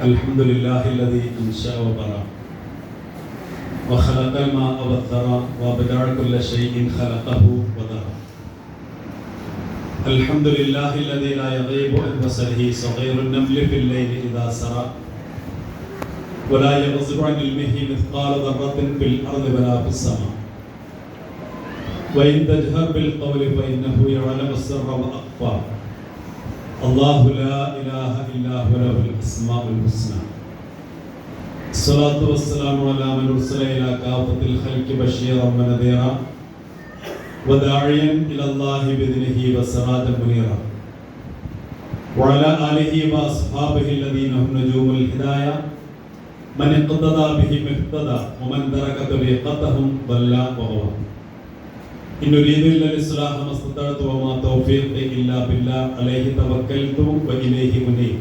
الحمد لله الذي أنشأ وبرأ وخلق الماء والثرى وأبدع كل شيء خلقه وذرى. الحمد لله الذي لا يغيب عن بصره صغير النمل في الليل إذا سرى ولا يغزب عن علمه مثقال ذرة في الأرض ولا في السماء. وإن تجهر بالقول فإنه يعلم السر وأخفى. الله لا إله إلا هو له الأسماء الحسنى. الصلاة والسلام على من أرسل إلى كافة الخلق بشيرا ونذيرا وداعيا إلى الله بإذنه وسراجا منيرا وعلى آله وأصحابه الذين هم نجوم الهداية من اقتدى بهم اهتدى ومن ترك طريقتهم ضل وغوى. إن أريد إلا الإصلاح ما استطعت وما توفيقي إلا بالله عليه توكلت وإليه أنيب.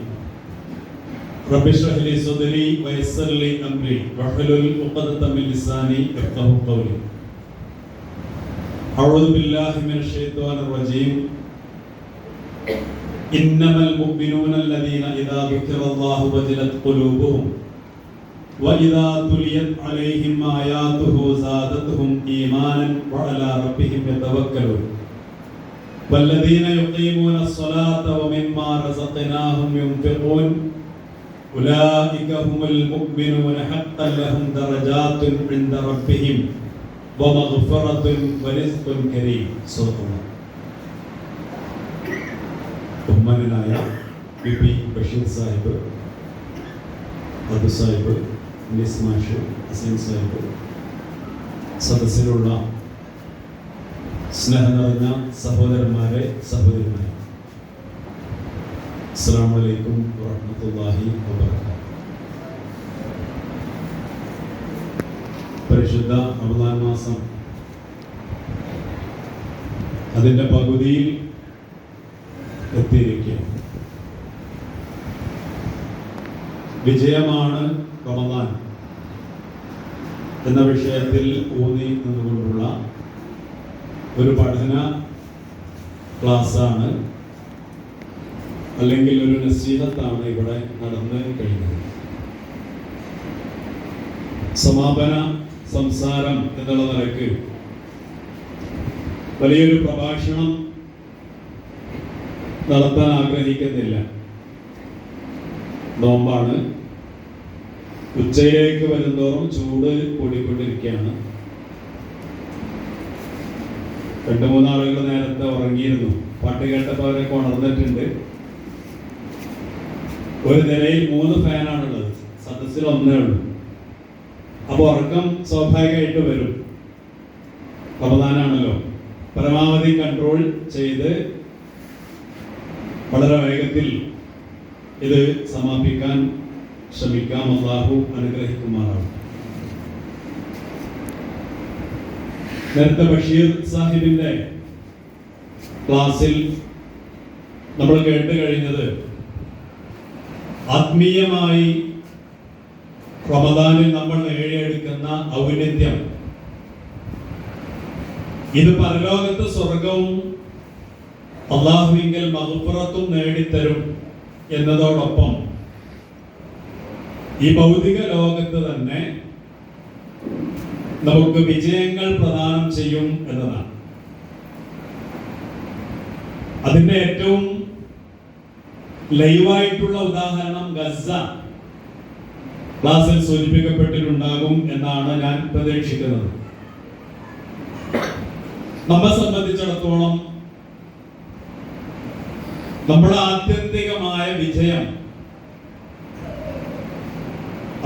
رب اشرح لي صدري ويسر لي أمري واحلل عقدة من لساني يفقهوا قولي. أعوذ بالله من الشيطان الرجيم. إنما المؤمنون الذين إذا ذكر الله وجلت قلوبهم وإذا تليت عليهم آياته زادتهم إيمانا وعلى ربهم يتوكلون والذين يقيمون الصلاة ومما رزقناهم ينفقون أولئك هم المؤمنون حقا لهم درجات عند ربهم ومغفرة ورزق كريم. صدق الله. ബഹുമാനനായ P Basheer Sahib, Abdu Sahib, English മാഷ്, ഹസൻ സാഹിബ്, സദസ്സിലുള്ള സ്നേഹം നിറഞ്ഞ സഹോദരന്മാരെ, സഹോദരിമാരെ, അസ്സലാമു അലൈക്കും വറഹ്മത്തുള്ളാഹി വബറകാതുഹു. പരിശുദ്ധ റമദാൻ മാസം അതിൻ്റെ പകുതിയിൽ എത്തിയിരിക്കുകയാണ്. വിജയമാണ് റമദാൻ എന്ന വിഷയത്തിൽ ഊന്നി നിന്നുകൊണ്ടുള്ള ഒരു പഠന ക്ലാസ്സാണ്, അല്ലെങ്കിൽ ഒരു നസീഹത്താണ് ഇവിടെ നടന്നു കഴിഞ്ഞത്. സമാപന സംസാരം എന്നുള്ള നിലയ്ക്ക് വലിയൊരു പ്രഭാഷണം നടത്താൻ ആഗ്രഹിക്കുന്നില്ല. നോമ്പാണ്, ഉച്ചയിലേക്ക് വരുന്തോറും ചൂട് കൂടിക്കൊണ്ടിരിക്കുകയാണ്. 2-3 ആളുകൾ നേരത്തെ ഉറങ്ങിയിരുന്നു. പാട്ട് കേട്ടപ്പോൾ അവരൊക്കെ ഉണർന്നിട്ടുണ്ട്. ഒരു നിലയിൽ 3 ഫാനാണുള്ളത്, സദസ്സിൽ 1 ഉള്ളൂ. അപ്പോൾ ഉറക്കം സ്വാഭാവികമായിട്ട് വരും. റമദാനാണല്ലോ, പരമാവധി കൺട്രോൾ ചെയ്ത് വളരെ വേഗത്തിൽ ഇത് സമാപിക്കാൻ ശ്രമിക്കാം. അല്ലാഹു അനുഗ്രഹിക്കുമാറാണ്. നേരത്തെ ബഷീർ സാഹിബിന്റെ ക്ലാസ്സിൽ നമ്മൾ കേട്ട് കഴിഞ്ഞത് ആത്മീയമായി റമദാനിൽ നമ്മൾ നേടിയെടുക്കുന്ന ഔന്നത്യം, ഇത് പരലോകത്ത് സ്വർഗവും അല്ലാഹുവിങ്കൽ മഗ്ഫിറത്തും നേടിത്തരും എന്നതോടൊപ്പം ഈ ഭൗതിക ലോകത്ത് തന്നെ നമുക്ക് വിജയങ്ങൾ പ്രദാനം ചെയ്യും എന്നതാണ്. അതിന്റെ ഏറ്റവും ലൈവായിട്ടുള്ള ഉദാഹരണം ഗസ ക്ലാസ്സിൽ സൂചിപ്പിക്കപ്പെട്ടിട്ടുണ്ടാകും എന്നാണ് ഞാൻ പ്രതീക്ഷിക്കുന്നത്. നമ്മെ സംബന്ധിച്ചിടത്തോളം നമ്മുടെ ആത്യന്തികമായ വിജയം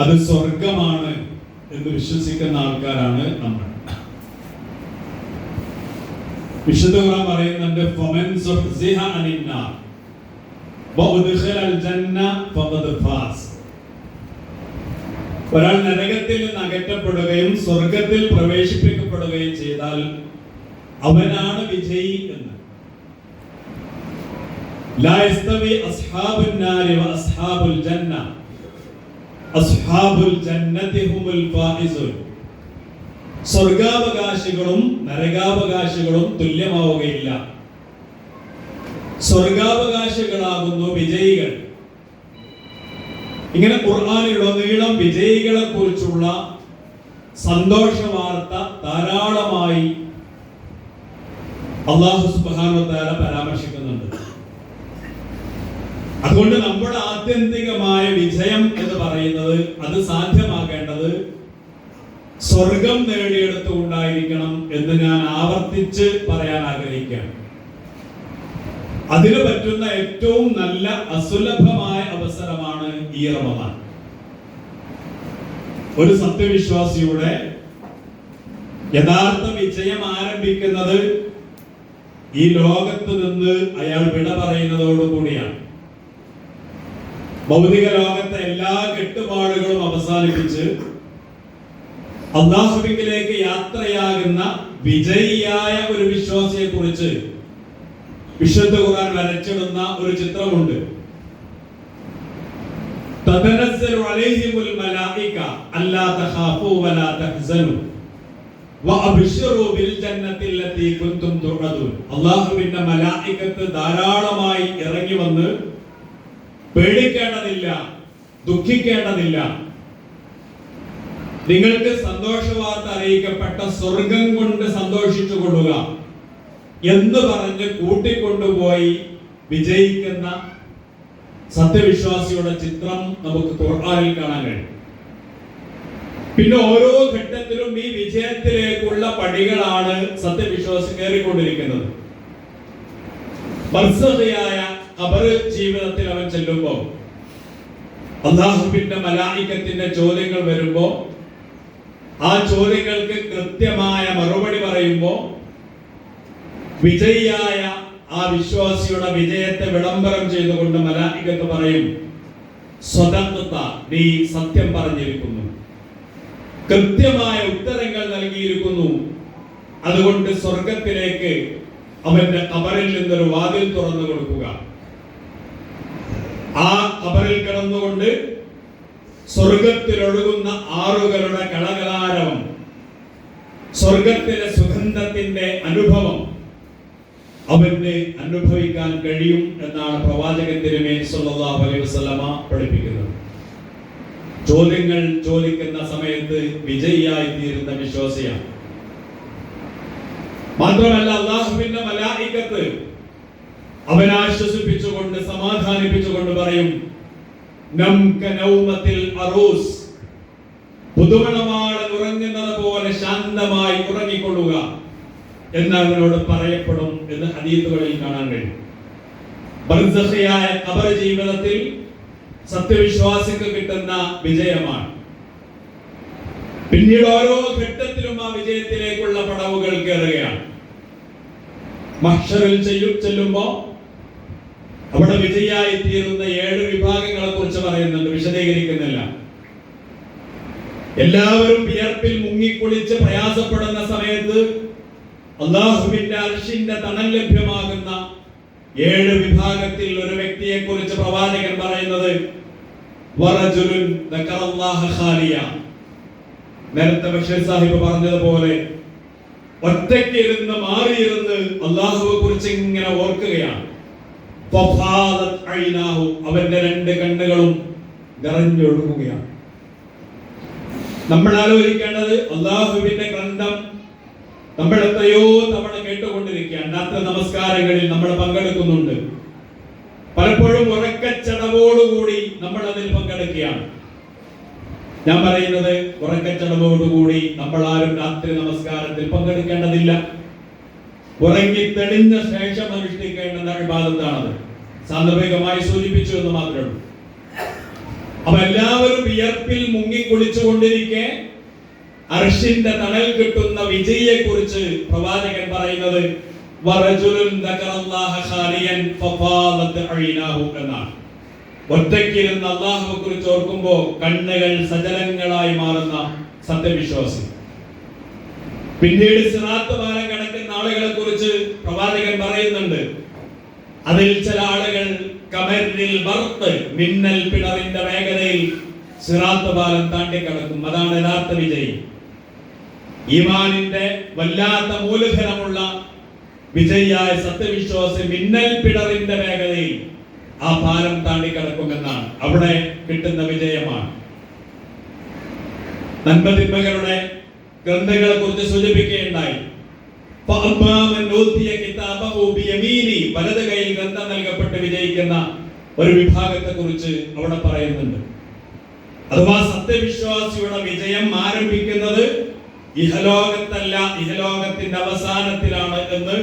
അത് സ്വർഗമാണ് എന്ന് വിശ്വസിക്കുന്ന ആൾക്കാരാണ് നമ്മൾ. വിശുദ്ധ ഖുർആൻ പറയുന്നുണ്ട്, ഫമൻ സുഹ്സിഹ അനിന്നാർ വഉദ്ഖിലൽ ജന്ന ഫഖദ് ഫാസ്. ഒരാൾ നരകത്തിൽ നിന്ന് അകറ്റപ്പെടുകയും സ്വർഗത്തിൽ പ്രവേശിപ്പിക്കപ്പെടുകയും ചെയ്താൽ അവനാണ് വിജയി എന്ന്. ലാ യസ്തവി അസ്ഹാബുൻ നാരി വഅസ്ഹാബുൽ ജന്ന അസ്ഹാബുൽ ജന്നതി ഹുമുൽ ഫായിസുൻ. സ്വർഗാവകാശികളും നരകാവകാശികളും തുല്യമാവുകയില്ല. സ്വർഗാവകാശികളാകുന്നു വിജയികൾ, ഇങ്ങനെ ഖുർആനിലുടനീളം വിജയികളെ കുറിച്ചുള്ള സന്തോഷ വാർത്ത ധാരാളമായി അല്ലാഹു സുബ്ഹാനഹു വ തആല പരാമർശിക്കുന്നുണ്ട്. അതുകൊണ്ട് നമ്മുടെ ആത്യന്തികമായ വിജയം എന്ന് പറയുന്നത്, അത് സാധ്യമാകേണ്ടത് സ്വർഗം നേടിയെടുത്തുകൊണ്ടായിരിക്കണം എന്ന് ഞാൻ ആവർത്തിച്ച് പറയാൻ ആഗ്രഹിക്കുകയാണ്. അതിന് പറ്റുന്ന ഏറ്റവും നല്ല അസുലഭമായ അവസരമാണ് ഈ റമദാൻ. ഒരു സത്യവിശ്വാസിയുടെ യഥാർത്ഥ വിജയം ആരംഭിക്കുന്നത് ഈ ലോകത്ത് നിന്ന് അയാൾ വിട പറയുന്നതോടുകൂടിയാണ്. ഭൗതിക ലോകത്തെ എല്ലാ കെട്ടുപാടുകളും അവസാനിപ്പിച്ച് അല്ലാഹുവിലേക്ക് യാത്രയാകുന്ന വിജയിയായ ഒരു വിശ്വാസിയെ കുറിച്ച് വിശുദ്ധ ഖുർആൻ വരച്ചിടുന്ന ഒരു ചിത്രമുണ്ട്. തതനസ്സലു അലൈഹിമുൽ മലായിക അല്ലാ തഖാഫു വലാ തഹ്സനു വഅബ്ശിറു ബിൽ ജന്നത്തി അല്ലതി കുൻതും തുഅദൂൻ. അല്ലാഹുവിന്റെ മലായികത്ത് ധാരാളമായി ഇറങ്ങി വന്ന് പേടിക്കേണ്ടതില്ല, ദുഃഖിക്കേണ്ടതില്ല, നിങ്ങൾക്ക് സന്തോഷവാർത്ത അറിയിക്കപ്പെട്ട സ്വർഗം കൊണ്ട് സന്തോഷിച്ചു കൊള്ളുക എന്ന് പറഞ്ഞ് കൂട്ടിക്കൊണ്ടുപോയി വിജയിക്കുന്ന സത്യവിശ്വാസിയുടെ ചിത്രം നമുക്ക് ഖുർആനിൽ കാണാൻ കഴിയും. പിന്നെ ഓരോ ഘട്ടത്തിലും ഈ വിജയത്തിലേക്കുള്ള പടികളാണ് സത്യവിശ്വാസി കയറിക്കൊണ്ടിരിക്കുന്നത്. ബർസഖിയായ ഖബർ ജീവിതത്തിൽ അവൻ ചെല്ലുമ്പോൾ അല്ലാഹുവിന്റെ മലായികത്തിന്റെ ചോദ്യങ്ങൾ വരുമ്പോൾ ആ ചോദ്യങ്ങൾക്ക് കൃത്യമായ മറുപടി പറയുമ്പോൾ വിജയിയായ ആ വിശ്വാസിയുടെ വിജയത്തെ വിളംബരം ചെയ്തുകൊണ്ട് മലായികത്ത് പറയും, സ്വതന്ത്രത, നീ സത്യം പറഞ്ഞിരിക്കുന്നു, കൃത്യമായ ഉത്തരങ്ങൾ നൽകിയിരിക്കുന്നു, അതുകൊണ്ട് സ്വർഗത്തിലേക്ക് അവന്റെ ഖബറിൽ നിന്നൊരു വാതിൽ തുറന്നു കൊടുക്കുക. ആ ഖബറിൽ കിടന്നുകൊണ്ട് സ്വർഗത്തിലൊഴുകുന്ന ആറുകളുടെ കളകളാരവം, സ്വർഗത്തിലെ സുഗന്ധത്തിന്റെ അനുഭവം അവന് അനുഭവിക്കാൻ കഴിയും എന്നാണ് പ്രവാചകൻ തിരുമേനി സ്വല്ലല്ലാഹു അലൈഹി വസല്ലമ പഠിപ്പിക്കുന്നത്. ചോദ്യങ്ങൾ ചോദിക്കുന്ന സമയത്ത് വിജയിയായി തീരുന്ന വിശ്വാസിയാണ്. മാത്രമല്ല അല്ലാഹുവിന്റെ മലായികത്ത് അവനെ ആശ്വസിപ്പിച്ചുകൊണ്ട് സമാധാനിപ്പിച്ചുകൊണ്ട് പറയും, പുതുമണവാളൻ ഉറങ്ങുന്നത് പോലെ ശാന്തമായി ഉറങ്ങിക്കൊള്ളുക എന്ന് അവനോട് പറയപ്പെടും എന്ന് ഹദീസുകളിൽ കാണാൻ കഴിയും. ബർസഖിയായ ഖബർ ജീവിതത്തിൽ സത്യവിശ്വാസിക്ക് കിട്ടുന്ന വിജയമാണ്. പിന്നീട് ഓരോ ഘട്ടത്തിലും ആ വിജയത്തിലേക്കുള്ള പടവുകൾ കയറുകയാണ്. മഹ്ശറിൽ ചെല്ലുമ്പോ അവിടെ വിജയിയായി തീരുന്ന 7 വിഭാഗങ്ങളെ കുറിച്ച് പറയുന്നുണ്ട്, വിശദീകരിക്കുന്നില്ല. എല്ലാവരും വിയർപ്പിൽ മുങ്ങിക്കുളിച്ച് പ്രയാസപ്പെടുന്ന സമയത്ത് അല്ലാഹുവിന്റെ അർശിന്റെ തണൽ ലഭ്യമാകുന്ന 7 വിഭാഗത്തിൽ ഒരു വ്യക്തിയെ കുറിച്ച് പ്രവാചകൻ പറയുന്നത് വറജുലുൻ ദക്കറല്ലാഹ ഖാലിയ. നേരത്തെ ബഷീർ സാഹിബ് പറഞ്ഞതുപോലെ ഒറ്റയ്ക്കിരുന്ന് മാറിയിരുന്ന് അല്ലാഹുവെ കുറിച്ച് ഇങ്ങനെ ഓർക്കുകയാണ്. അവന്റെ 2 കണ്ണുകളും നിറഞ്ഞൊഴുകുകയാണ്. നമ്മൾ ആലോചിക്കേണ്ടത്, അല്ലാഹുവിന്റെ ഗ്രന്ഥം നമ്മൾ എത്രയോ തവണ കേട്ടുകൊണ്ടിരിക്കുകയാണ്. രാത്രി നമസ്കാരങ്ങളിൽ നമ്മൾ പങ്കെടുക്കുന്നുണ്ട്. പലപ്പോഴും ഉറക്കച്ചടവോടുകൂടി നമ്മൾ അതിൽ പങ്കെടുക്കുകയാണ്. ഞാൻ പറയുന്നത് ഉറക്കച്ചടവോടുകൂടി നമ്മൾ ആരും രാത്രി നമസ്കാരത്തിൽ പങ്കെടുക്കേണ്ടതില്ല. ഉറങ്ങി തെളിഞ്ഞ ശേഷം അനുഷ്ഠിക്കേണ്ട ഇബാദത്താണത്. സാന്ദർഭികമായി സൂചിപ്പിച്ചു എന്ന് മാത്രമേ ഉള്ളൂ. അപ്പൊ എല്ലാവരും വിയർപ്പിൽ മുങ്ങിക്കുളിച്ചുകൊണ്ടിരിക്കെ അർശിന്റെ തണൽ കിട്ടുന്ന വിജയിയെ കുറിച്ച് പ്രവാചകൻ പറയുന്നത് എന്നാണ്. ഒറ്റയ്ക്കിരുന്ന് അല്ലാഹുവെ കുറിച്ച് ഓർക്കുമ്പോൾ കണ്ണുകൾ സജലങ്ങളായി മാറുന്ന സത്യവിശ്വാസി. പിന്നീട് സിറാത്ത് പാലം കടക്കുന്ന ആളുകളെ കുറിച്ച് പ്രവാചകൻ പറയുന്നുണ്ട്, അതിൽ ചില ആളുകൾ കമരിൽ ബർത്ത്, മിന്നൽ പിണറിന്റെ വേഗതയിൽ സിറാത്ത് പാലം താണ്ടി കടക്കും. അതാണ് യഥാർത്ഥ വിജയി. ഈമാനിന്റെ വല്ലാത്ത മൂലധനമുള്ള വിജയിയായ സത്യവിശ്വാസി മിന്നൽ പിണറിന്റെ വേഗതയിൽ ആ പാലം താണ്ടിക്കിടക്കുമെന്നാണ്. അവിടെ കിട്ടുന്ന വിജയമാണ്. നന്മതിന്മകളുടെ ഗ്രന്ഥങ്ങളെ കുറിച്ച് സൂചിപ്പിക്കുകയുണ്ടായി. വലത് കൈയിൽ ഗ്രന്ഥം നൽകപ്പെട്ട് വിജയിക്കുന്ന ഒരു വിഭാഗത്തെ കുറിച്ച് അവിടെ പറയുന്നുണ്ട്. അഥവാ സത്യവിശ്വാസിയുടെ വിജയം ആരംഭിക്കുന്നത് ഇഹലോകത്തല്ല, ഇഹലോകത്തിന്റെ അവസാനത്തിലാണ് എന്ന്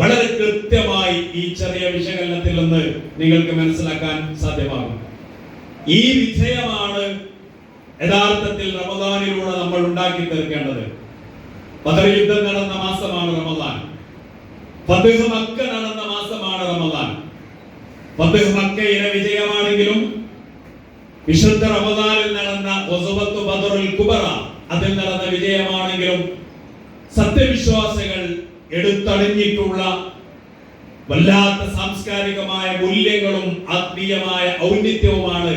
വളരെ കൃത്യമായി ഈ ചെറിയ വിശകലനത്തിൽ നിന്ന് നിങ്ങൾക്ക് മനസ്സിലാക്കാൻ സാധ്യമാകും. ഈ വിജയമാണ് യഥാർത്ഥത്തിൽ റമദാനിലൂടെ നമ്മൾ ഉണ്ടാക്കി തീർക്കേണ്ടത്. ബദർ യുദ്ധം നടന്ന മാസമാണ് റമദാൻ. ഫത്ഹ് മക്ക നടന്ന മാസമാണ് റമദാൻ. ഫത്ഹ് മക്കയിലെ വിജയമാണെങ്കിലും വിശുദ്ധ റമദാനിൽ നടന്ന ഗസ്വത്ത് ബദറുൽ കുബറ അതിൽ നടന്ന വിജയമാണെങ്കിലും സത്യവിശ്വാസികൾ എടുത്തണിഞ്ഞിട്ടുള്ള വല്ലാത്ത സാംസ്കാരികമായ മൂല്യങ്ങളും ആത്മീയമായ ഔന്നിത്യവുമാണ്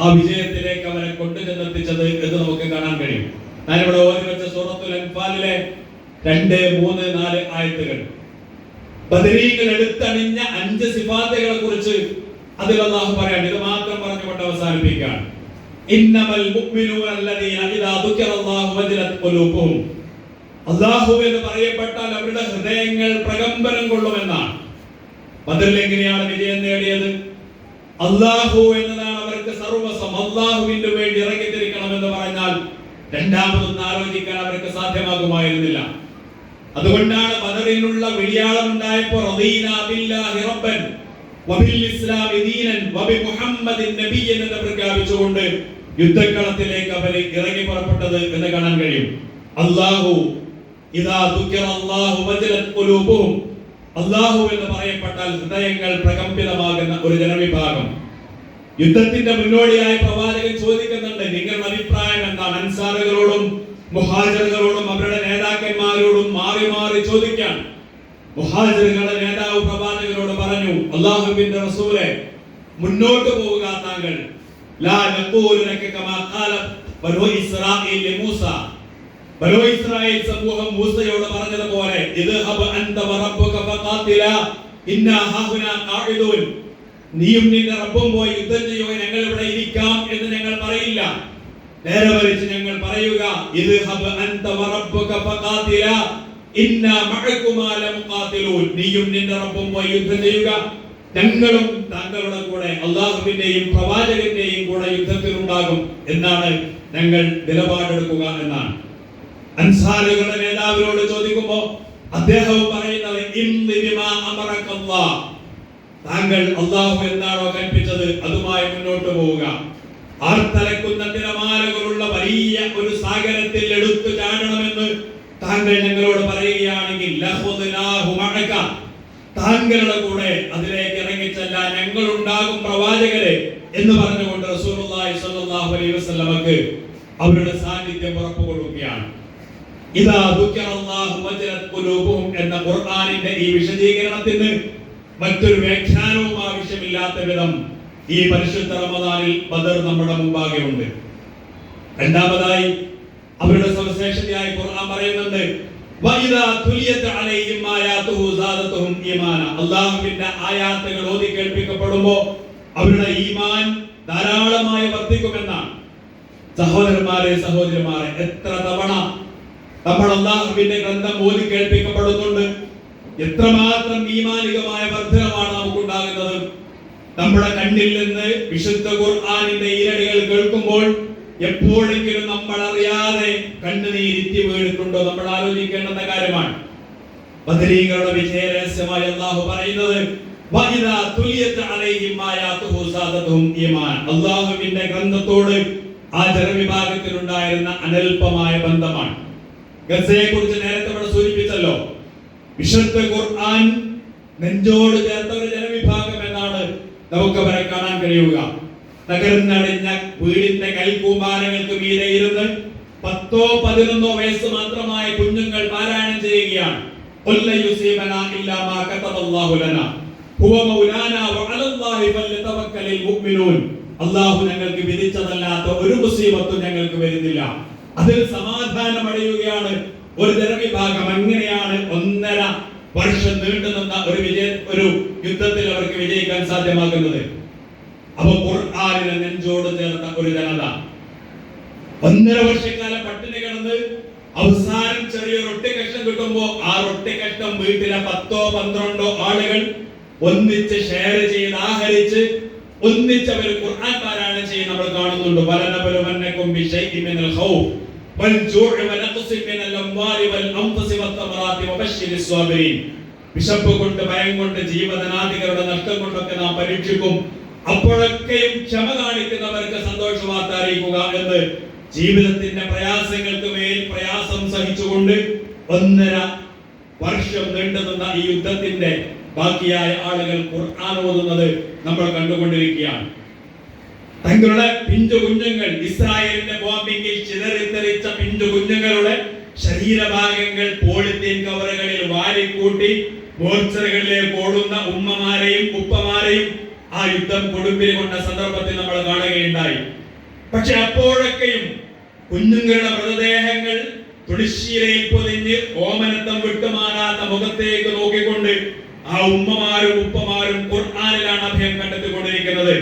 ആ വിജയത്തിലേക്ക് അവരെ കൊണ്ടുചെന്നെത്തിച്ചത് എന്ന് നമുക്ക് കാണാൻ കഴിയും. ഞാനിവിടെ ഓതി വെച്ച സൂറത്തുൽ അൻഫാലിലെ 2, 3, 4 ആയത്തുകൾ ബദരീകൾ എടുത്തണിഞ്ഞ 5 സിഫാത്തുകളെ കുറിച്ച് അതിൽ അല്ലാഹു പറയാണ്. ഇത് മാത്രം പറഞ്ഞുകൊണ്ട് അവസാനിപ്പിക്കുകയാണ്. ഇന്നമൽ മുഅ്മിനൂന അല്ലദീന ഇദാ ദുകിറല്ലാഹു വജലത് ഖുലൂബുഹും. അല്ലാഹു എന്ന് പറയപ്പെട്ടാൽ അവരുടെ ഹൃദയങ്ങൾ പ്രകമ്പനം കൊള്ളുമെന്നാണ്. ബദറിൽ എങ്ങനെയാണ് വിജയം നേടിയത്? അല്ലാഹു എന്നതാണ് അവർക്ക് സർവസ്വം. അല്ലാഹുവിന് വേണ്ടി ഇറങ്ങിത്തിരിക്കണമെന്ന് പറഞ്ഞാൽ രണ്ടാമതൊന്നും ആലോചിക്കാൻ അവർക്ക് സാധ്യമാകുമായിരുന്നില്ല. അതുകൊണ്ടാണ് ബദറിനുള്ള വെളിയാളം ഉണ്ടായപ്പോൾ റദീനാ ബില്ലാഹി റബ്ബൻ വബിൽ ഇസ്ലാമി ദീനൻ വബി മുഹമ്മദിൻ നബിയ്യൻ എന്ന് പ്രഖ്യാപിച്ചുകൊണ്ട് യുദ്ധക്കളത്തിലേക്ക് അവർ ഇറങ്ങി പുറപ്പെട്ടത് എന്ന് കാണാൻ കഴിയും. അല്ലാഹു ഇദാ ദുകിറല്ലാഹു വജലത് ഖുലൂബുഹും. അല്ലാഹു എന്ന് പറയപ്പെട്ടാൽ ഹൃദയങ്ങൾ പ്രകമ്പിതമാകുന്ന ഒരു ജനവിഭാഗം. യുദ്ധത്തിന്റെ മുന്നോടിയായി പ്രവാചകൻ ചോദിക്കുന്നുണ്ട്, നിങ്ങളുടെ അഭിപ്രായം എന്താണ്? അൻസാറുകളോടും മുഹാജിറുകളോടും അവരുടെ നേതാക്കന്മാരോടും മാറി മാറി ചോദിക്കാൻ. മുഹാജിറുകളുടെ നേതാവ് പ്രവാചകനോട് പറഞ്ഞു, അല്ലാഹുവിന്റെ റസൂലേ, മുന്നോട്ട് പോവുക താങ്കൾ. ലാ നഖൂലു ലക കമാ ഖാല ബനൂ ഇസ്രായീൽ മൂസ. ബനൂ ഇസ്രായേൽ സമൂഹം മൂസയോട് പറഞ്ഞതുപോലെ, ഇദ്ഹബ് അൻത വറബ്ബുക ഫഖാതിലാ ഇന്നാ ഹാഹുനാ ഖാഇദൂൻ. നീയും നിന്റെ റബ്ബും പോയി യുദ്ധം ചെയ്യുക, ഞങ്ങൾ ഇവിടെ ഇരിക്കാം എന്ന് ഞങ്ങൾ പറയില്ല. നേരെ മറിച്ച് ഞങ്ങൾ പറയുക, ഇദ്ഹബ് അൻത വറബ്ബുക ഫഖാതിലാ ഇന്നാ മഅകുമാ ലമുഖാതിലൂൻ. നീയും നിന്റെ റബ്ബും പോയി യുദ്ധം ചെയ്യുക, ഞങ്ങളും താങ്കളുടെ കൂടെ അല്ലാഹുവിന്റെയും പ്രവാചകന്റെയും കൂടെ യുദ്ധത്തിൽ ഉണ്ടാകും എന്നാണ് ഞങ്ങൾ നിലപാടെടുക്കുക എന്നാണ്. അൻസാറുകളുടെ നേതാവിനോട് ചോദിക്കുമ്പോൾ അദ്ദേഹം പറയുന്നത്, ഇംദി ബിമാ അമറകല്ലാഹ്. താങ്കൾ അല്ലാഹു എന്താണോ കൽപ്പിച്ചത് അതുമായി മുന്നോട്ട് പോവുക. ആർത്തലക്കുന്ന തിരമാലകളുള്ള വലിയ ഒരു സാഗരത്തിൽ എടുത്തു ചാടണമെന്ന് താങ്കൾ ഞങ്ങളോട് പറയുകയാണെങ്കിൽ ലഖുദ്നാഹു മഅക, താങ്കളുടെ കൂടെ അതിലേക്ക് ഇറങ്ങിച്ചല്ല, ഞങ്ങൾ ഉണ്ടാകും പ്രവാചകരെ എന്ന് പറഞ്ഞുകൊണ്ട് റസൂലുള്ളാഹി സ്വല്ലല്ലാഹു അലൈഹി വസല്ലമക്ക് അവരുടെ സാന്നിധ്യം ഉറപ്പ് കൊടുക്കുകയാണ്. ഇദാ ദുകിറല്ലാഹു വജലത് ഖുലൂബുഹും എന്ന ഖുർആനിന്റെ ഈ വിശദീകരണത്തിന് മറ്റൊരു വ്യാഖ്യാനവും ആവശ്യമില്ലാത്ത വിധം ഈ പരിശുദ്ധ റമദാനിൽ ബദർ നമ്മുടെ മുമ്പാകെ ഉണ്ട്. രണ്ടാമതായി അവരുടെ സവിശേഷതയായി ഖുർആൻ പറയുന്നുണ്ട്, വഇദാ തുലിയത് അലൈഹിം ആയാതുഹു സാദതുഹും ഈമാന. അല്ലാഹുവിന്റെ ആയാത്തുകൾ ഓതി കേൾപ്പിക്കപ്പെടുമ്പോൾ അവരുടെ ഈമാൻ ധാരാളമായി വർദ്ധിക്കുമെന്നാണ്. സഹോദരന്മാരെ, സഹോദരിമാരെ, എത്ര തവണ നമ്മൾ അല്ലാഹുവിന്റെ ഗ്രന്ഥം ഓതി കേൾപ്പിക്കപ്പെടുന്നുണ്ട്, എത്രമാത്രം ഈമാനികമായ വർധനമാണ് നമുക്കുണ്ടാകുന്നത്. നമ്മുടെ കണ്ണിൽ നിന്ന് വിശുദ്ധ ഖുർആനിന്റെ ഈരടികൾ കേൾക്കുമ്പോൾ എപ്പോഴെങ്കിലും നമ്മൾ അറിയാതെ കണ്ണുനീരിറ്റി വീണിട്ടുണ്ടോ? നമ്മൾ ആലോചിക്കേണ്ടുന്ന കാര്യമാണ്. ബദരീകളുടെ വിജയ രഹസ്യമായി അല്ലാഹു പറയുന്നത്, വഇദാ തുലിയത് അലൈഹിം ആയാതുഹു സാദതുഹും ഈമാൻ. അല്ലാഹുവിന്റെ ഗ്രന്ഥത്തോട് ആ ജനവിഭാഗത്തിൽ ഉണ്ടായിരുന്ന അനൽപമായ ബന്ധമാണ്. ഗസയെ കുറിച്ച് നേരത്തെ ഇവിടെ സൂചിപ്പിച്ചല്ലോ. വിശുദ്ധ ഖുർആൻ നെഞ്ചോട് ചേർത്ത ഒരു ജനവിഭാഗം എന്നാണ് നമുക്ക് അവരെ കാണാൻ കഴിയുക. തകർന്നടിഞ്ഞ വീടിന്റെ കൽക്കൂമാരങ്ങൾക്ക് മീതെ ഇരുന്ന് 10 ഓ 11 ഓ വയസ്സ് മാത്രമായ കുഞ്ഞുങ്ങൾ പാരായണം ചെയ്യുകയാണ്. അല്ലാഹു ഞങ്ങൾക്ക് വിധിച്ചതല്ലാത്ത ഒരു മുസീബത്തും ഞങ്ങൾക്ക് വരുന്നില്ല. അതിൽ സമാധാനം അടയുകയാണ് ഒരു ജനവിഭാഗം. അങ്ങനെയാണ് 1.5 വർഷം നീണ്ടു നിന്ന ഒരു യുദ്ധത്തിൽ അവർക്ക് വിജയിക്കാൻ സാധ്യമാകുന്നത്. അപ്പൊ ഖുർആനിനെ നെഞ്ചോട് ചേർത്ത ഒരു ജനത 1.5 വർഷക്കാലം പട്ടിണി കിടന്ന് അവസാനം ചെറിയ റൊട്ടി കഷ്ണം കിട്ടുമ്പോ ആ റൊട്ടി കഷ്ണം വീട്ടിലെ 10-12 ആളുകൾ ഒന്നിച്ച് ഷെയർ ചെയ്ത് ആഹരിച്ച് ഒന്നിച്ച് അവർ ഖുർആൻ പാരായണം ചെയ്ത് നമ്മൾ കാണുന്നുണ്ട്. വലനബലുവന്നകും ബിശൈഇൻ മിനൽ ഖൗഫ് വൽ ജൂഇ വനഖ്സിൻ മിനൽ അംവാലി വൽ അൻഫുസി വത്തമറാത്തി വബശ്ശിരിസ് സ്വാബിരീൻ. വിശപ്പ് കൊണ്ട്, ഭയം കൊണ്ട്, ജീവനാദികളുടെ നഷ്ടം കൊണ്ടൊക്കെ നാം പരീക്ഷിക്കും. അപ്പോഴൊക്കെയും ക്ഷമ കാണിക്കുന്നവർക്ക് സന്തോഷ വാർത്ത അറിയിക്കുക എന്ന് ജീവിതത്തിന്റെ പ്രയാസങ്ങൾക്ക് മേൽ പ്രയാസം സഹിച്ചുകൊണ്ട് 1.5 വർഷം നീണ്ടുനിന്ന ഈ യുദ്ധത്തിന്റെ ബാക്കിയായ ആളുകൾ ഖുർആൻ ഓതുന്നത് നമ്മൾ കണ്ടുകൊണ്ടിരിക്കുകയാണ്. തങ്ങളുടെ പിഞ്ചു കുഞ്ഞുങ്ങൾ, ഇസ്രായേലിന്റെ ബോംബിങ്ങിൽ ചിതറിത്തെറിച്ച പിഞ്ചു കുഞ്ഞുങ്ങളുടെ ശരീരഭാഗങ്ങൾ പോളിത്തീൻ കവറുകളിൽ വാരിക്കൂട്ടി മോർച്ചറികളിലേക്ക് ഓടുന്ന ഉമ്മമാരെയും ഉപ്പമാരെയും ആ യുദ്ധം കൊടുമ്പിൽ കൊണ്ട സന്ദർഭത്തിൽ നമ്മൾ കാണുകയുണ്ടായി. പക്ഷെ അപ്പോഴൊക്കെയും കുഞ്ഞുങ്ങളുടെ മൃതദേഹങ്ങൾ തുണിശീലയിൽ പൊതിഞ്ഞ് ഓമനത്തം വിട്ടുമാറാത്ത മുഖത്തേക്ക് നോക്കിക്കൊണ്ട് ആ ഉമ്മമാരും ഉപ്പമാരും ഖുർആനിലാണ് അഭയം കണ്ടെത്തിക്കൊണ്ടിരിക്കുന്നത്.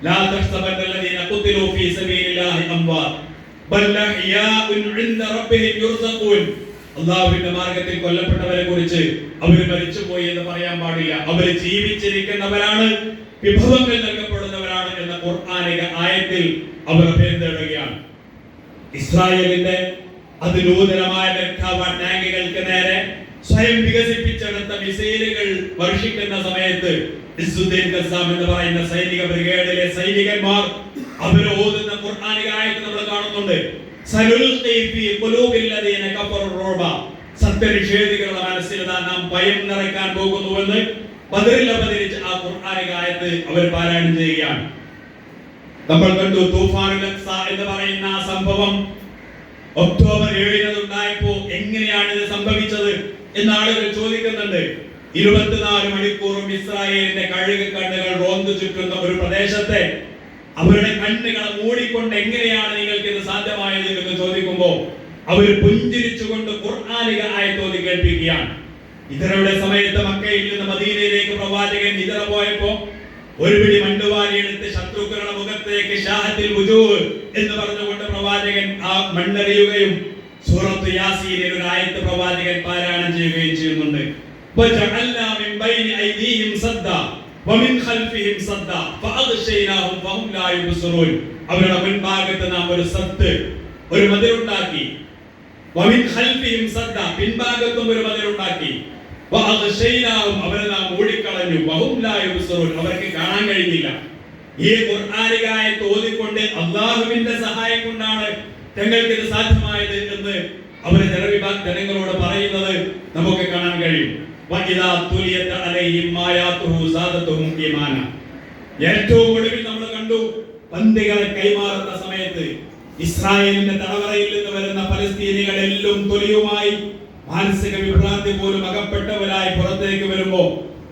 ലാ തഹ്സബന്നല്ലദീന ഖുതിലൂ ഫീ സബീലില്ലാഹി അംവാത് ബൽ അഹ്യാഉൻ ഇൻദ റബ്ബിഹിം യുർസഖൂൻ. അല്ലാഹുവിന്റെ മാർഗ്ഗത്തിൽ കൊല്ലപ്പെട്ടവരെ കുറിച്ച് അവർ മരിച്ചുപോയി എന്ന് പറയാൻ പാടില്ല. അവർ ജീവിച്ചിരിക്കുന്നവരാണ്, വിഭവങ്ങൾ നൽകപ്പെടുന്നവരാണ് എന്ന ഖുർആനിക ആയത്തിൽ അവർ അഭയം തേടുകയാണ്. ഇസ്രായേലിന്റെ അതിനൂതനമായ ടാങ്കുകൾക്ക് നേരെ സ്വയം വികസിപ്പിച്ചെടുത്ത മിസൈലുകൾ വർഷിക്കുന്ന സമയത്ത് ഇസ്സുദ്ദീൻ ഖസ്സാം എന്ന് പറയുന്ന സൈനിക ബ്രിഗേഡിലെ സൈനികന്മാർ അവർ ഓതുന്ന ഖുർആനിക ആയത്ത് നമ്മൾ കാണുന്നുണ്ട്. സനുൽഖി ഫീ ഖുലൂബില്ലദീന കഫറു റൂബ. സത്യനിഷേധികളുടെ മനസ്സിൽ നാം ഭയം നിറയ്ക്കാൻ പോകുന്നുവെന്ന് ബദറിൽ അവതരിച്ച ആ ഖുർആനിക ആയത്ത് അവർ പാരായണം ചെയ്യുകയാണ്. നമ്മൾ കണ്ടു തൂഫാനുൽ അഖ്സ എന്ന് പറയുന്ന ആ സംഭവം ഒക്ടോബർ 7 ഉണ്ടായപ്പോ എങ്ങനെയാണ് ഇത് സംഭവിച്ചത് എന്ന് ആളുകൾ ചോദിക്കുന്നുണ്ട്. 24 മണിക്കൂറും ഇസ്രായേലിന്റെ കണ്ണുകൾ റോന്തു ചുറ്റുന്ന ഒരു പ്രദേശത്തെ അവരുടെ കണ്ണുകളെ മൂടിക്കൊണ്ട് എങ്ങനെയാണ് നിങ്ങൾക്ക് ഇത് സാധ്യമായത് എന്ന് ചോദിക്കുമ്പോൾ അവർ പുഞ്ചിരിച്ചുകൊണ്ട് ഖുർആനിക ആയത്ത് ഓതി കേൾപ്പിക്കുകയാണ്. ഇതരയുടെ സമയത്ത് മക്കയിൽ നിന്ന് മദീനയിലേക്ക് പ്രവാചകൻ ഇതര പോയപ്പോ ഒരു പിടി മണ്ണുവാരി എടുത്ത് ശത്രുക്കളുടെ മുഖത്തേക്ക് ഷാഹത്തിൽ വുജൂഹ് എന്ന് പറഞ്ഞുകൊണ്ട് പ്രവാചകൻ ആ മണ്ണെറിയുകയും സൂറത്ത് യാസീനിൽ ഒരു ആയത്ത് പ്രവാചകൻ പാരായണം ചെയ്യുകയും ചെയ്യുന്നുണ്ട്. വജഅൽനാ മിൻ ബൈനി ഐദീഹിം സദ്ദാ വമിൻ ഖൽഫിഹിം സദ്ദാ ഫഅഗ്ശൈനാഹും ഫഹും ലാ യുബ്സിറൂൻ. അവരുടെ മുൻഭാഗത്ത് നാം ഒരു സദ്, ഒരു മതിലുണ്ടാക്കി. വമിൻ ഖൽഫിഹിം സദ്ദാ, പിൻഭാഗത്തും ഒരു മതിലുണ്ടാക്കി. വഅഗ്ശൈനാഹും, അവരെ നാം മൂടിക്കളഞ്ഞു. ഫഹും ലാ യുബ്സിറൂൻ, അവർക്ക് കാണാൻ കഴിഞ്ഞില്ല. ഈ ഖുർആനിക ആയത്ത് ഓതിക്കൊണ്ട് അല്ലാഹുവിന്റെ സഹായം കൊണ്ടാണ് തങ്ങൾക്ക് ഇത് സാധ്യമായത് എന്ന് അവർ ജനങ്ങളോട് പറയുന്നത് നമുക്ക് കാണാൻ കഴിയും. വഇദാ തുലിയത് അലൈഹിം ആയാതുഹു സാദതുഹും ഈമാന. ഏറ്റവും ഒടുവിൽ നമ്മൾ കണ്ടു ബന്ദികളെ കൈമാറുന്ന സമയത്ത് ഇസ്രായേലിന്റെ തടവറയിൽ നിന്ന് വരുന്ന ഫലസ്തീനികളെല്ലാം തൊലിയുമായി മാനസിക വിഭ്രാന്തി പോലും അകപ്പെട്ടവരായി പുറത്തേക്ക് വരുമ്പോ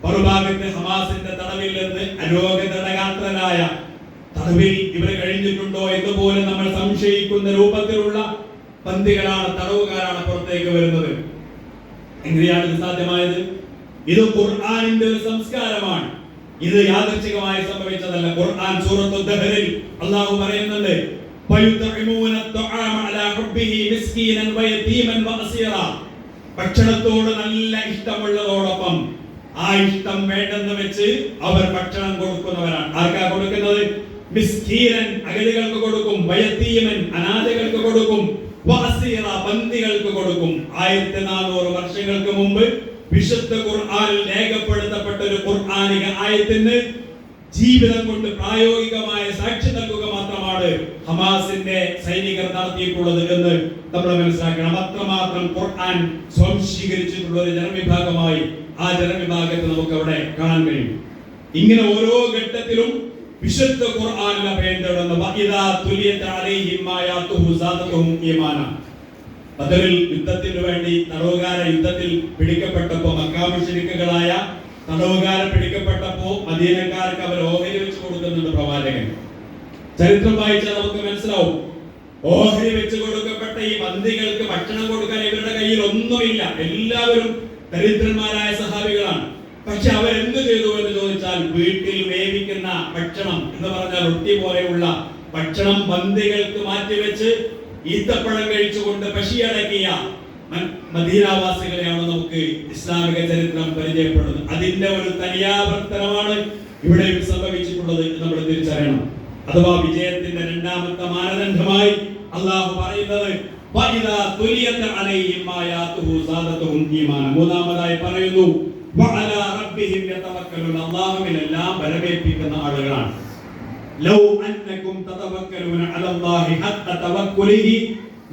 മറുഭാഗത്ത് ഹമാസിന്റെ തടവിൽ നിന്ന് അരോഗതടകാത്രനായ തടവിൽ ഇവർ കഴിഞ്ഞിട്ടുണ്ടോ എന്ന് പോലും നമ്മൾ സംശയിക്കുന്ന രൂപത്തിലുള്ള ബന്ദികളാണ്, തടവുകാരാണ് പുറത്തേക്ക് വരുന്നത്. എങ്ങനെയാണ് ഇത് സാധ്യമായത്? ഇത് ഖുർആനിന്റെ ഒരു സംസ്കാരമാണ്. ഇത് യാദൃച്ഛികമായി സംഭവിച്ചതല്ല. ഖുർആൻ സൂറത്തുൽ ദഹറിൽ അല്ലാഹു പറയുന്നുണ്ട്, വയുതഇമൂന അത്അമ അലാ ഹുബ്ബിഹി മിസ്കീനൻ വയതീമൻ വഅസീറ. ഭക്ഷണത്തോട് നല്ല ഇഷ്ടമുള്ളതോടൊപ്പം ആ ഇഷ്ടം വേണ്ടെന്ന് വെച്ച് അവർ ഭക്ഷണം കൊടുക്കുന്നവരാണ്. ആർക്കാ കൊടുക്കുന്നത്? മിസ്കീനൻ, അഗതികൾക്ക് കൊടുക്കും. വയതീമൻ, അനാഥകൾക്ക് കൊടുക്കും. വഅസീറ, ബന്ദികൾക്ക് കൊടുക്കും. 1400 വർഷങ്ങൾക്ക് മുമ്പ് വിശുദ്ധ ഖുർആനിൽ രേഖപ്പെടുത്തപ്പെട്ട ഒരു ഖുർആനിക ആയത്തിന് ജീവിതം കൊണ്ട് പ്രായോഗികമായ സാക്ഷി നൽകുക മാത്രമാണ് ഹമാസിന്റെ സൈനികർ നടത്തിയിട്ടുള്ളത് എന്ന് നമ്മൾ മനസ്സിലാക്കണം. അത്രമാത്രം ഖുർആൻ സ്വാംശീകരിച്ചിട്ടുള്ള ഒരു ജനവിഭാഗമായി ആ ജനവിഭാഗത്തെ നമുക്ക് അവിടെ കാണാൻ കഴിയും. ഇങ്ങനെ ഓരോ ഘട്ടത്തിലും വിശുദ്ധ ഖുർആനിൽ അഭയം തേടുന്ന വഇദാ തുലിയത് അലൈഹിം ആയാതുഹു സാദതുഹും ഈമാന. ബദറിൽ യുദ്ധത്തിന് വേണ്ടി തടവുകാരെ യുദ്ധത്തിൽ പിടിക്കപ്പെട്ടപ്പോൾ മക്കാ മുശ്രിക്കുകളായ തടവുകാരെ പിടിക്കപ്പെട്ടപ്പോൾ മദീനക്കാർക്ക് അവർ ഓഹരി വെച്ച് കൊടുക്കുന്നുണ്ട് പ്രവാചകൻ. ചരിത്രം വായിച്ചാൽ നമുക്ക് മനസ്സിലാവും. ഓഹരി വെച്ച് കൊടുക്കപ്പെട്ട ഈ ബന്ദികൾക്ക് ഭക്ഷണം കൊടുക്കാൻ ഇവരുടെ കയ്യിൽ ഒന്നുമില്ല. എല്ലാവരും ദരിദ്രന്മാരായ സഹാബികളാണ്. പക്ഷെ അവരെന്ത് ചെയ്തു എന്ന് ചോദിച്ചാൽ, വീട്ടിൽ വേവിക്കുന്ന ഭക്ഷണം എന്ന് പറഞ്ഞാൽ റൊട്ടി പോലെയുള്ള ഭക്ഷണം പന്തികൾക്ക് മാറ്റിവെച്ച് ഈത്തപ്പഴം കഴിച്ചുകൊണ്ട് പശിയടക്കിയ മദീനാവാസികളെയാണ് നമുക്ക് ഇസ്ലാമിക ചരിത്രം പരിചയപ്പെടുന്നത്. അതിന്റെ ഒരു തനിയാവർത്തനമാണ് ഇവിടെ സംഭവിച്ചിട്ടുള്ളത് എന്ന് നമ്മൾ തിരിച്ചറിയണം. അഥവാ വിജയത്തിന്റെ രണ്ടാമത്തെ മാനദണ്ഡമായി അള്ളാഹു പറയുന്നത് മൂന്നാമതായി പറയുന്നു അള്ളാഹുവിനെല്ലാം ബലമേൽപ്പിക്കുന്ന ആളുകളാണ്. ലൗ അന്നകും തതവക്കലൂന അലല്ലാഹി ഹഖ തവക്കുലിഹി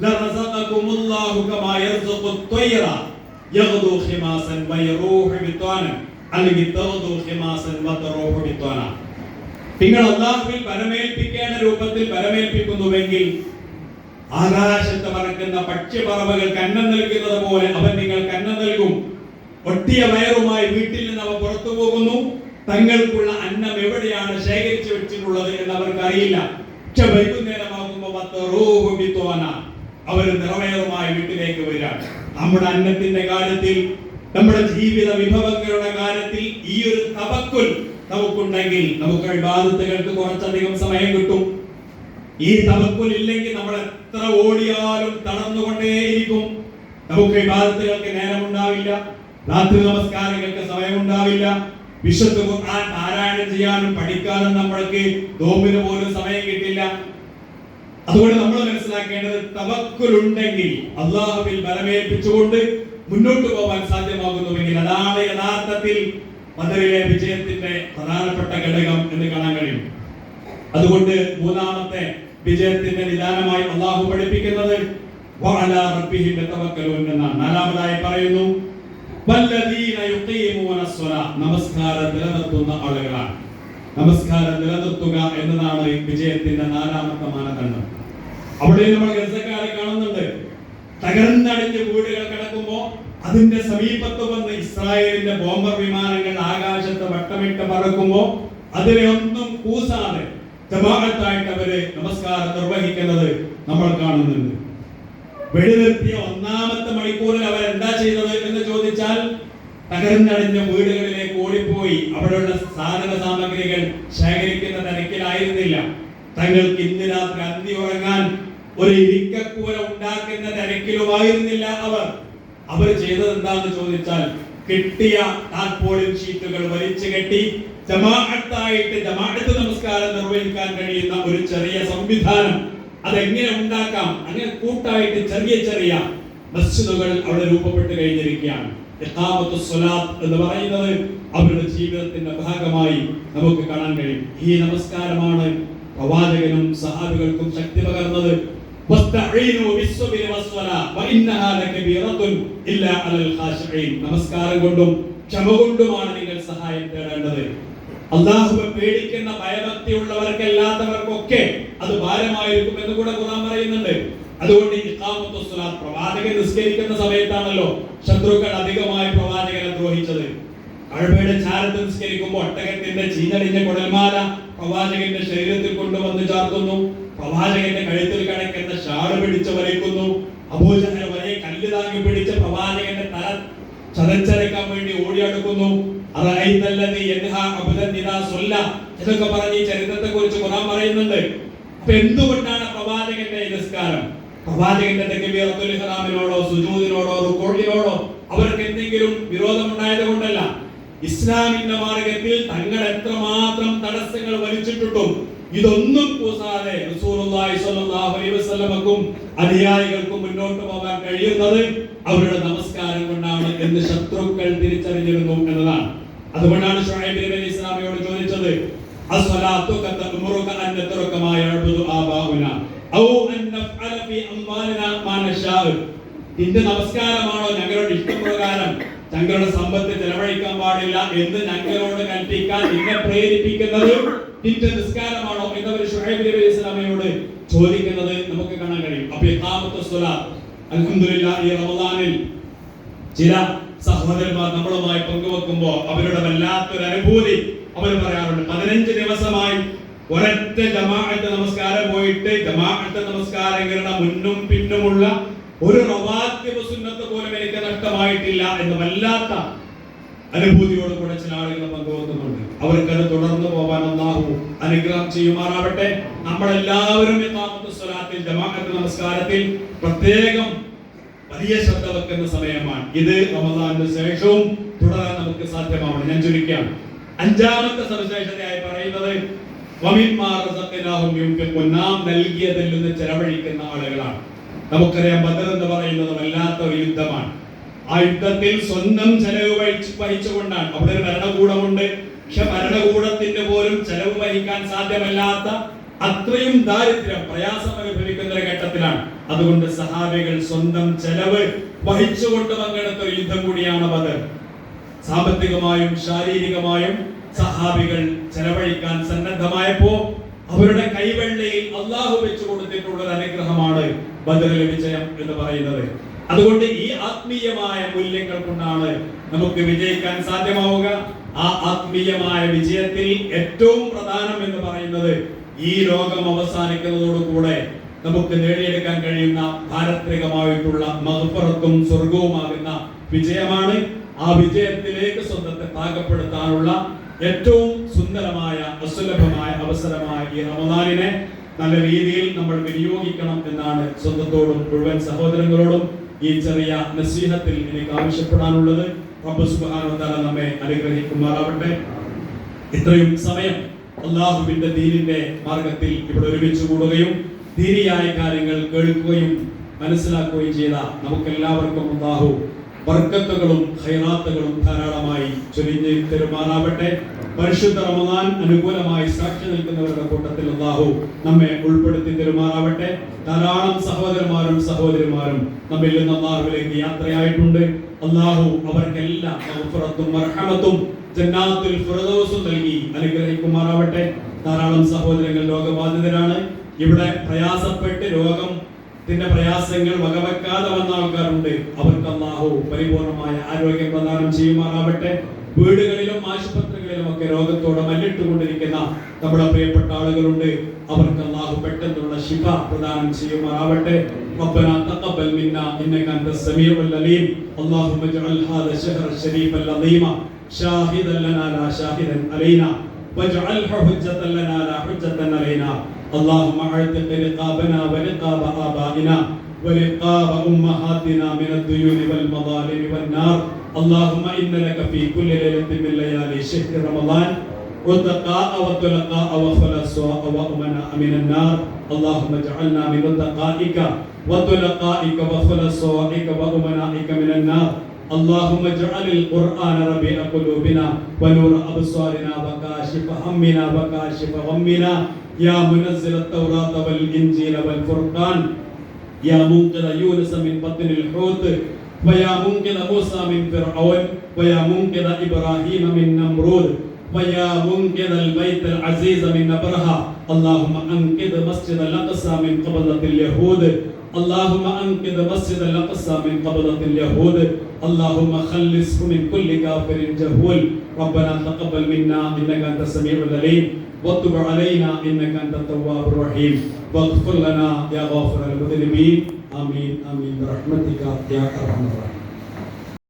ലറസഖകുമുല്ലാഹു കമാ യർസുഖു ത്വയ്റ യഗ്ദു ഖിമാസൻ വയറൂഹു ബിത്വാന അല്ലെങ്കിൽ തഗ്ദു ഖിമാസൻ വതറൂഹു ബിത്വാന. നിങ്ങൾ അല്ലാഹുവിൽ ബലമേൽപ്പിക്കേണ്ട രൂപത്തിൽ ബലമേൽപ്പിക്കുന്നുവെങ്കിൽ ആകാശത്ത് പറക്കുന്ന പക്ഷിപ്പറവകൾക്ക് അന്നം നൽകുന്നത് പോലെ അവൻ നിങ്ങൾക്ക് അന്നം നൽകും. ഒട്ടിയ വയറുമായി വീട്ടിൽ നിന്ന് അവ പുറത്തു പോകുന്നു. തങ്ങൾക്കുള്ള അന്നം എവിടെയാണ് ശേഖരിച്ചു വെച്ചിട്ടുള്ളത് എന്ന് അവർക്ക് അറിയില്ല. പക്ഷെ വൈകുന്നേരമാകുമ്പോൾ അവർ നിറവയറുമായി വീട്ടിലേക്ക് വരികയാണ്. നമ്മുടെ അന്നത്തിന്റെ കാര്യത്തിൽ, നമ്മുടെ ജീവിത വിഭവങ്ങളുടെ കാര്യത്തിൽ ഈ ഒരു തവക്കുൽ നമുക്കുണ്ടെങ്കിൽ നമുക്ക് ഇബാദത്തുകൾക്ക് കുറച്ചധികം സമയം കിട്ടും. ഈ തവക്കുൽ ഇല്ലെങ്കിൽ നമ്മൾ എത്ര ഓടിയാലും തളർന്നുകൊണ്ടേയിരിക്കും. നമുക്ക് ഇബാദത്തുകൾക്ക് നേരമുണ്ടാവില്ല, രാത്രി നമസ്കാരങ്ങൾക്ക് സമയമുണ്ടാവില്ല, വിശുദ്ധ ഖുർആൻ പാരായണം ചെയ്യാനും പഠിക്കാനും നമ്മൾക്ക് നോമ്പിന് പോലും സമയം കിട്ടില്ല. അതുകൊണ്ട് നമ്മൾ മനസ്സിലാക്കേണ്ടത് തവക്കുൽ ഉണ്ടെങ്കിൽ അല്ലാഹുവിൽ ബലമേൽപ്പിച്ചുകൊണ്ട് മുന്നോട്ട് പോകാൻ സാധ്യമാകുന്നുവെങ്കിൽ അതാണ് യഥാർത്ഥത്തിൽ ബദറിലെ വിജയത്തിന്റെ പ്രധാനപ്പെട്ട ഘടകം എന്ന് കാണാൻ കഴിയും. അതുകൊണ്ട് മൂന്നാമത്തെ വിജയത്തിന്റെ നിദാനമായി അല്ലാഹു പഠിപ്പിക്കുന്നത് വഅലാ റബ്ബിഹിം യതവക്കലൂൻ എന്നാണ്. നാലാമതായി പറയുന്നു വല്ലദീന യുഖീമൂന സ്വലാത്ത്, നമസ്കാരം നിലനിർത്തുന്ന ആളുകളാണ്. നമസ്കാരം നിലനിർത്തുക എന്നതാണ് വിജയത്തിന്റെ നാലാമത്തെ മാനദണ്ഡം. അവിടെ നമ്മൾ ഗസക്കാരെ കാണുന്നുണ്ട്. തകർന്നടിഞ്ഞ് വീടുകൾ കിടക്കുമ്പോൾ അതിന്റെ സമീപത്ത് വന്ന് ഇസ്രായേലിന്റെ ബോംബർ വിമാനങ്ങൾ ആകാശത്ത് വട്ടമിട്ട് പറക്കുമ്പോൾ അതിനെ ഒന്നും കൂസാതെ ജമാഅത്തായിട്ട് അവര് നമസ്കാരം നിർവഹിക്കുന്നത് നമ്മൾ കാണുന്നുണ്ട്. വെടിനിർത്തിയ ഒന്നാമത്തെ മണിക്കൂറിൽ അവർ എന്താ ചെയ്തത് എന്ന് ചോദിച്ചാൽ, തകർന്നടിഞ്ഞ വീടുകളിലേക്ക് ഓടിപ്പോയി അവിടെയുള്ള സാധന സാമഗ്രികൾ ശേഖരിക്കുന്ന തിരക്കിലായിരുന്നില്ല. തങ്ങൾക്ക് ഇന്ന് രാത്രി അന്തി ഉറങ്ങാൻ ഒരു ഇരിക്കക്കൂര ഉണ്ടാക്കുന്ന തിരക്കിലുമായിരുന്നില്ല അവർ ചെയ്തത് എന്താന്ന് ചോദിച്ചാൽ, കിട്ടിയ ടാർപോളിൻ ഷീറ്റുകൾ വലിച്ചു കെട്ടി ജമാഅത്തായിട്ട് ജമാഅത്ത് നമസ്കാരം നിർവഹിക്കാൻ കഴിയുന്ന ഒരു ചെറിയ സംവിധാനം അതെങ്ങനെ ഉണ്ടാക്കാം, അങ്ങനെ കൂട്ടായിട്ട് ചെറിയ ചെറിയ മസ്ജിദുകൾ അവിടെ രൂപപ്പെട്ട് കഴിഞ്ഞിരിക്കുകയാണ്. ഇഖാമത്തുസ് സ്വലാത്ത് എന്ന് പറയുന്നത് അവരുടെ ജീവിതത്തിന്റെ ഭാഗമായി നമുക്ക് കാണാൻ കഴിയും. ഈ നമസ്കാരമാണ് പ്രവാചകനും സഹാബികൾക്കും ശക്തി പകർന്നത്. നമസ്കാരം കൊണ്ടും ക്ഷമ കൊണ്ടുമാണ് നിങ്ങൾ സഹായം തേടേണ്ടത്. അല്ലാഹുവെ പേടിക്കുന്ന ഭയഭക്തിയുള്ളവർക്കല്ലാത്തവർക്കൊക്കെ അത് ഭാരമായിരിക്കും എന്ന് കൂടെ ഖുർആൻ പറയുന്നുണ്ട്. അതുകൊണ്ട് ഇഖാമത്തുസ് സ്വലാത്ത്, പ്രവാചകൻ നിസ്കരിക്കുന്ന സമയത്താണല്ലോ ശത്രുക്കൾ അധികമായി പ്രവാചകനെ ദ്രോഹിച്ചത്. കഅബയുടെ ചാരത്ത് നിസ്കരിക്കുമ്പോൾ ഒട്ടകത്തിന്റെ ചീഞ്ഞടിഞ്ഞ കുടൽമാല പ്രവാചകന്റെ ശരീരത്തിൽ കൊണ്ടുവന്ന് ചാർത്തുന്നു. പ്രവാചകന്റെ കഴുത്തിൽ കിടക്കുന്ന ഷാൾ പിടിച്ച് വലിക്കുന്നു. അബൂജഹൽ വരെ കല്ല് താങ്ങി പിടിച്ച് പ്രവാചകന്റെ തല ചതച്ചരക്കാൻ വേണ്ടി ഓടിയടുക്കുന്നു. ഇതൊക്കെ പറഞ്ഞ് ഈ ചരിത്രത്തെ കുറിച്ച് ഖുർആൻ പറയുന്നുണ്ട്. അപ്പൊ എന്തുകൊണ്ടാണ് പ്രവാചകന്റെ നിസ്കാരം, പ്രവാചകന്റെ തക്ബീറത്തുൽ ഇഹ്റാമിനോടോ സുജൂദിനോടോ റുകൂഇനോടോ അവർക്ക് എന്തെങ്കിലും വിരോധമുണ്ടായത് കൊണ്ടല്ല. ഇസ്ലാമിന്റെ മാർഗത്തിൽ തങ്ങൾ എത്രമാത്രം തടസ്സങ്ങൾ വലിച്ചിട്ടും ഇതൊന്നും കൂസാതെ റസൂലുള്ളാഹി സ്വല്ലല്ലാഹു അലൈഹി വസല്ലമക്കും അനുയായികൾക്കും മുന്നോട്ട് പോകാൻ കഴിയുന്നത് അവരുടെ നമസ്കാരം കൊണ്ടാണ് എന്ന് ശത്രുക്കൾ തിരിച്ചറിഞ്ഞിരുന്നു എന്നതാണ്. അതുകൊണ്ടാണ് ശുഐബ് നബി ഇസ്ലാമിയോട് ചോദിച്ചത്, അസ്സലാത്തു കതഅമുറുക അൻ നതറുക മാ യഅബുദു ആബാഉന ഔ അൻ നഫഅല ഫീ അംവാലിനാ മാ നശാ. നിന്റെ നമസ്കാരമാണോ ഞങ്ങളുടെ ഇഷ്ടപ്രകാരം ഞങ്ങളുടെ സമ്പത്ത് ചെലവഴിക്കാൻ പാടില്ല എന്ന് ഞങ്ങളോട് കൽപ്പിക്കാൻ നിന്നെ പ്രേരിപ്പിക്കുന്നത് നിന്റെ നിസ്കാരമാണോ എന്നവർ ശുഐബ് നബി ഇസ്ലാമിയോട് ചോദിക്കുന്നത് നമുക്ക് കാണാൻ കഴിയും. അപ്പോൾ ഇഖാമത്തുസ് സ്വലാത്ത് അൽഹംദുലില്ലാഹ് ഈ റമദാനിൽ ചില സഹോദരന്മാർ നമ്മളുമായി പങ്കുവെക്കുമ്പോൾ അവരുടെ വല്ലാത്തൊരു അനുഭൂതി അവർ പറയാറുണ്ട്. 15 ദിവസമായി ഒരൊറ്റ ജമാഅത്ത് നമസ്കാരം പോയിട്ട് ജമാഅത്ത് നമസ്കാരങ്ങളുടെ മുന്നും പിന്നുമുള്ള ഒരു റവാത്തിബ് റാത്തിബ് സുന്നത്ത് പോലും എനിക്ക് നഷ്ടമായിട്ടില്ല എന്ന് വല്ലാത്ത അനുഭൂതിയോട് കൂടെ ചില ആളുകൾ പങ്കുവെക്കുന്നുണ്ട്. അവർക്കത് തുടർന്ന് പോകാൻ അല്ലാഹു അനുഗ്രഹം ചെയ്യുമാറാവട്ടെ. നമ്മളെല്ലാവരും ഇഖാമത്തു സ്വലാത്തിൽ ജമാഅത്ത് നമസ്കാരത്തിൽ പ്രത്യേകം വലിയ ശ്രദ്ധ വെക്കുന്ന സമയമാണ് ഇത്. റമദാനിന് ശേഷവും തുടരാൻ നമുക്ക് സാധ്യമാവണം. ഞാൻ ചുരുക്കാം. അഞ്ചാമത്തെ സവിശേഷതയായി പറയുന്നത് വമിമ്മാ റസഖ്നാഹും യുൻഫിഖൂൻ, നാം നൽകിയതിൽ നിന്ന് ചെലവഴിക്കുന്ന ആളുകളാണ്. നമുക്കറിയാം ബദർ എന്ന് പറയുന്നത് വല്ലാത്ത ഒരു യുദ്ധമാണ്. ആ യുദ്ധത്തിൽ സ്വന്തം ചെലവ് വഹിച്ചുകൊണ്ടാണ്. അവിടെ ഒരു ഭരണകൂടമുണ്ട്. പക്ഷെ ഭരണകൂടത്തിന്റെ പോലും ചെലവ് വഹിക്കാൻ സാധ്യമല്ലാത്ത അത്രയും ദാരിദ്ര്യം പ്രയാസം അനുഭവിക്കുന്ന ഒരു ഘട്ടത്തിലാണ്. അതുകൊണ്ട് സഹാബികൾ സ്വന്തം ചെലവ് വഹിച്ചുകൊണ്ട് പങ്കെടുത്ത ഒരു യുദ്ധം കൂടിയാണ് ബദർ. സാമ്പത്തികമായും ശാരീരികമായും സഹാബികൾ ചെലവഴിക്കാൻ സന്നദ്ധമായപ്പോ അവരുടെ കൈവെള്ളയിൽ അള്ളാഹു വെച്ചു കൊടുത്തിട്ടുള്ള ഒരു അനുഗ്രഹമാണ് ബദറിലെ വിജയം എന്ന് പറയുന്നത്. അതുകൊണ്ട് ഈ ആത്മീയമായ മൂല്യങ്ങൾ കൊണ്ടാണ് നമുക്ക് വിജയിക്കാൻ സാധ്യമാവുക. ആ ആത്മീയമായ വിജയത്തിൽ ഏറ്റവും പ്രധാനം എന്ന് പറയുന്നത് ഈ ലോകം അവസാനിക്കുന്നതോടുകൂടെ നമുക്ക് നേടിയെടുക്കാൻ കഴിയുന്ന പാരത്രികമായിട്ടുള്ള മഗ്ഫിറത്തും സ്വർഗവുമാകുന്ന വിജയമാണ്. ആ വിജയത്തിലേക്ക് സ്വന്തത്തെ പാകപ്പെടുത്താനുള്ള ഏറ്റവും സുന്ദരമായ അസുലഭമായ അവസരമായ ഈ റമദാനിനെ നല്ല രീതിയിൽ നമ്മൾ വിനിയോഗിക്കണം എന്നാണ് സ്വന്തത്തോടും മുഴുവൻ സഹോദരങ്ങളോടും ഈ ചെറിയ നസീഹത്തിൽ എനിക്ക് ആവശ്യപ്പെടാനുള്ളത്. റബ്ബ് സുബ്ഹാനഹു വ തആല നമ്മെ അനുഗ്രഹിക്കുമാറാവട്ടെ. ഇത്രയും സമയം അല്ലാഹുവിന്റെ ദീനിന്റെ മാർഗത്തിൽ ഇവിടെ ഒരുമിച്ച് കൂടുകയും ദീനിയായ കാര്യങ്ങൾ കേൾക്കുകയും മനസ്സിലാക്കുകയും ചെയ്ത നമുക്കെല്ലാവർക്കും അല്ലാഹു ബർക്കത്തുകളും ഖൈറാത്തുകളും ധാരാളമായി ചൊരിഞ്ഞു തരുമാറാവട്ടെ. പരിശുദ്ധ റമദാൻ അനുകൂലമായി സാക്ഷി നിൽക്കുന്നവരുടെ കൂട്ടത്തിൽ അല്ലാഹു നമ്മെ ഉൾപ്പെടുത്തി തരുമാറാവട്ടെ. ധാരാളം സഹോദരന്മാരും സഹോദരിമാരും നമ്മിൽ നിന്ന് അല്ലാഹുവിലേക്ക് യാത്രയായിട്ടുണ്ട്. അല്ലാഹു അവർക്കെല്ലാം മഗ്ഫിറത്തും മർഹമത്തും ജന്നാത്തുൽ ഫിർദൗസും നൽകി അനുഗ്രഹിക്കുമാറാവട്ടെ. ധാരാളം സഹോദരങ്ങൾ രോഗബാധിതരാണ്. ഇവിടെ പ്രയാസപ്പെട്ട് രോഗത്തിന്റെ പ്രയാസങ്ങൾ വകവെക്കാതെ വന്ന ആൾക്കാരുണ്ട്. അവർക്ക് അല്ലാഹു പരിപൂർണമായ ആരോഗ്യം പ്രദാനം ചെയ്യുമാറാവട്ടെ. വീടുകളിലും ആശുപത്രികളിലും ഒക്കെ രോഗത്തോടെ മല്ലിട്ടുകൊണ്ടിരിക്കുന്ന നമ്മുടെ പ്രിയപ്പെട്ട ആളുകളുണ്ട്. അവർക്ക് അല്ലാഹു പെട്ടെന്നുള്ള ശിഫ പ്രദാനം ചെയ്യുമാറാവട്ടെ. റബ്ബനാ തഖബ്ബൽ മിന്നാ ഇന്നക അൻതസ് സമീഉൽ അലീം. അല്ലാഹുമ്മ ഇജ്അൽ ഹാദാ ശഹ്റ ശരീഫൽ അളീമ ഷാഹിദൻ ലനാ ലാ ഷാഹിദൻ അലൈനാ വജ്അൽഹു ഹുജ്ജതൻ ലനാ ലാ ഹുജ്ജതൻ അലൈനാ. اللهم اعتق رقابنا ورقاب آبائنا ورقاب أمهاتنا من الديون والمظالم والنار. اللهم إن لك في كل ليلة من ليالي شهر رمضان عتقاء وطلقاء وخلصاء وأمناء من النار. اللهم اجعلنا من عتقائك وطلقائك وخلصائك وأمنائك من النار. اللهم اجعل القرآن ربيع قلوبنا ونور أبصارنا وكاشف همنا وكاشف غمنا. يا منزل التوراة والإنجيل والفرقان. يا منقذ يونس من بطن الحوت ويا منقذ موسى من فرعون ويا منقذ إبراهيم من نمرود ويا منقذ البيت العزيز من أبرهة. اللهم أنقذ مسجد الأقصى من قبضة اليهود. اللهم أنقذ مسجد الأقصى من قبضة اليهود. اللهم خلصه من كل كافر جهول. ربنا تقبل منا إنك أنت السميع العليم وتب علينا إنك أنت التواب الرحيم واغفر لنا يا غافر المذنبين. آمين آمين برحمتك يا أرحم الراحمين.